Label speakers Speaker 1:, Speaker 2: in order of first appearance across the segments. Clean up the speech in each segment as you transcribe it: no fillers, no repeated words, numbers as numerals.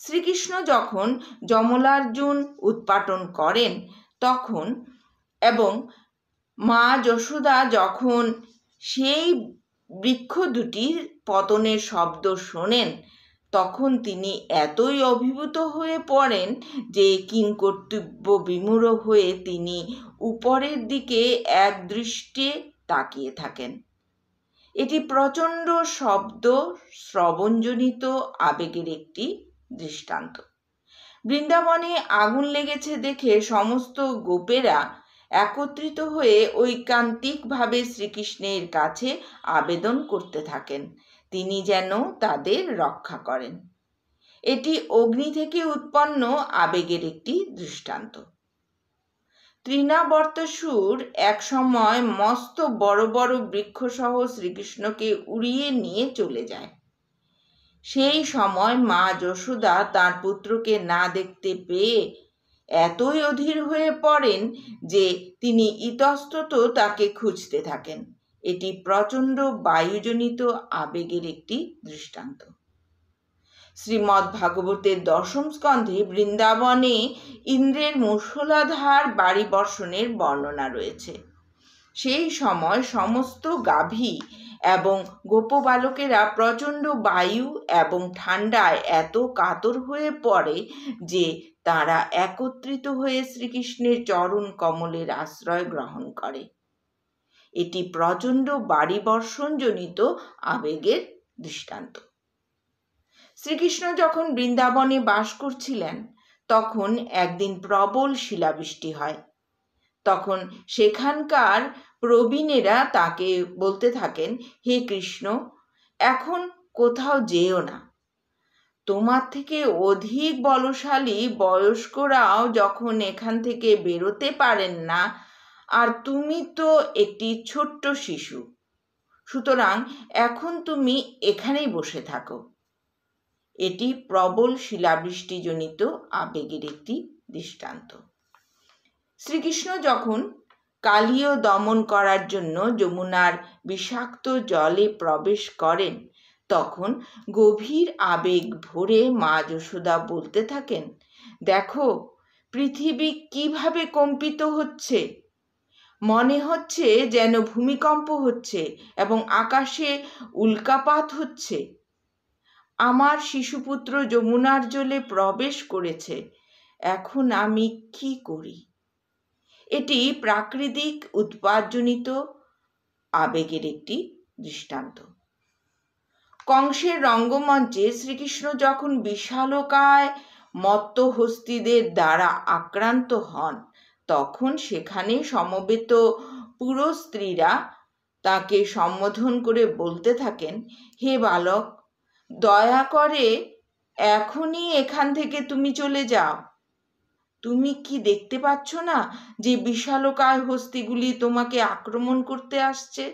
Speaker 1: শ্রীকৃষ্ণ যখন যমলার্জুন উৎপাটন করেন তখন এবং মা যশোদা যখন সেই বৃক্ষ দুটির পতনের শব্দ শোনেন তখন তিনি এতই অভিভূত হয়ে পড়েন যে কিংকর্তব্য বিমূঢ় হয়ে তিনি উপরের দিকে একদৃষ্টে তাকিয়ে থাকেন। এটি প্রচণ্ড শব্দ শ্রবণজনিত আবেগের একটি দৃষ্টান্ত। বৃন্দাবনে আগুন লেগেছে দেখে সমস্ত গোপেরা একত্রিত হয়ে ঐকান্তিকভাবে শ্রীকৃষ্ণের কাছে আবেদন করতে থাকেন তিনি যেন তাদের রক্ষা করেন। এটি অগ্নি থেকে উৎপন্ন আবেগের একটি দৃষ্টান্ত। তৃণাবর্তসুর এক সময় মস্ত বড় বড় বৃক্ষসহ শ্রীকৃষ্ণকে উড়িয়ে নিয়ে চলে যায়। সেই সময় মা যশোদা তার পুত্রকে না দেখতে পেয়ে এতই অধীর হয়ে পড়েন যে তিনি ইতস্তত তাকে খুঁজতে থাকেন। এটি প্রচণ্ড বায়ুজনিত আবেগের একটি দৃষ্টান্ত। শ্রীমদ্ ভাগবতের দশম স্কন্ধে বৃন্দাবনে ইন্দ্রের মুষলধার বাড়ি বর্ষণের বর্ণনা রয়েছে। সেই সময় সমস্ত গাভী এবং গোপবালকেরা প্রচণ্ড বায়ু এবং ঠান্ডায় এত কাতর হয়ে পড়ে যে তারা একত্রিত হয়ে শ্রীকৃষ্ণের চরণ কমলের আশ্রয় গ্রহণ করে। এটি প্রচণ্ড বাড়ি বর্ষণজনিত আবেগের দৃষ্টান্ত। শ্রীকৃষ্ণ যখন বৃন্দাবনে বাস করছিলেন তখন একদিন প্রবল শিলাবৃষ্টি হয়। তখন সেখানকার প্রবীণেরা তাকে বলতে থাকেন, হে কৃষ্ণ, এখন কোথাও যেও না। তোমার থেকে অধিক বলশালী বয়স্করাও যখন এখান থেকে বেরোতে পারেন না, আর তুমি তো একটি ছোট্ট শিশু, সুতরাং এখন তুমি এখানেই বসে থাকো। এটি প্রবল শিলাবৃষ্টিজনিত আবেগের একটি দৃষ্টান্ত। শ্রীকৃষ্ণ যখন কালীয় দমন করার জন্য যমুনার বিষাক্ত জলে প্রবেশ করেন তখন গভীর আবেগ ভরে মা যশোদা বলতে থাকেন, দেখো পৃথিবী কিভাবে কম্পিত হচ্ছে, মনে হচ্ছে যেন ভূমিকম্প হচ্ছে এবং আকাশে উল্কাপাত হচ্ছে। আমার শিশুপুত্র যমুনার জলে প্রবেশ করেছে, এখন আমি কি করি? এটি প্রাকৃতিক উৎপাতজনিত আবেগের একটি দৃষ্টান্ত। কংসের রঙ্গমঞ্চে শ্রীকৃষ্ণ যখন বিশালকায় মত্ত হস্তিদের দ্বারা আক্রান্ত হন তখন সেখানে সমবেত পুরুষ স্ত্রীরা তাকে সম্বোধন করে বলতে থাকেন, হে বালক, দয়া করে এখনই এখান থেকে তুমি চলে যাও। তুমি কি দেখতে পাচ্ছ না যে বিশালকায় হস্তিগুলি তোমাকে আক্রমণ করতে আসছে?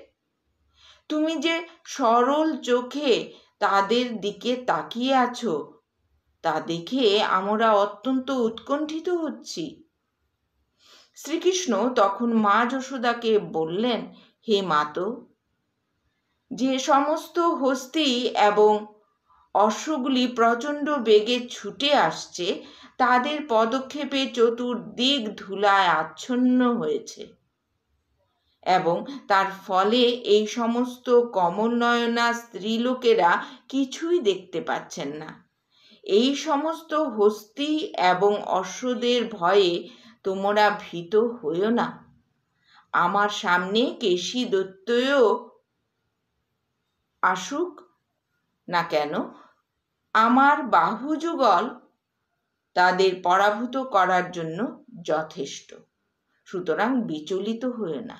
Speaker 1: তুমি যে সরল চোখে তাদের দিকে তাকিয়ে আছো তা দেখে আমরা অত্যন্ত উৎকণ্ঠিত হচ্ছি। শ্রীকৃষ্ণ তখন মা যশোদাকে বললেন, হে মাতো, যে সমস্ত হস্তি এবং অশ্বগুলি প্রচণ্ড বেগে ছুটে আসছে তাদের পদক্ষেপে চতুর্দিক ধুলায় আচ্ছন্ন হয়েছে এবং তার ফলে এই সমস্ত কমলনয়না স্ত্রীলোকেরা কিছুই দেখতে পাচ্ছেন না। এই সমস্ত হস্তি এবং অশ্বদের ভয়ে তোমরা ভীত হইও না। আমার সামনে কেশী দৈত্যও আসুক না কেন, আমার বাহুযুগল তাদের পরাভূত করার জন্য যথেষ্ট, সুতরাং বিচলিত হইও না।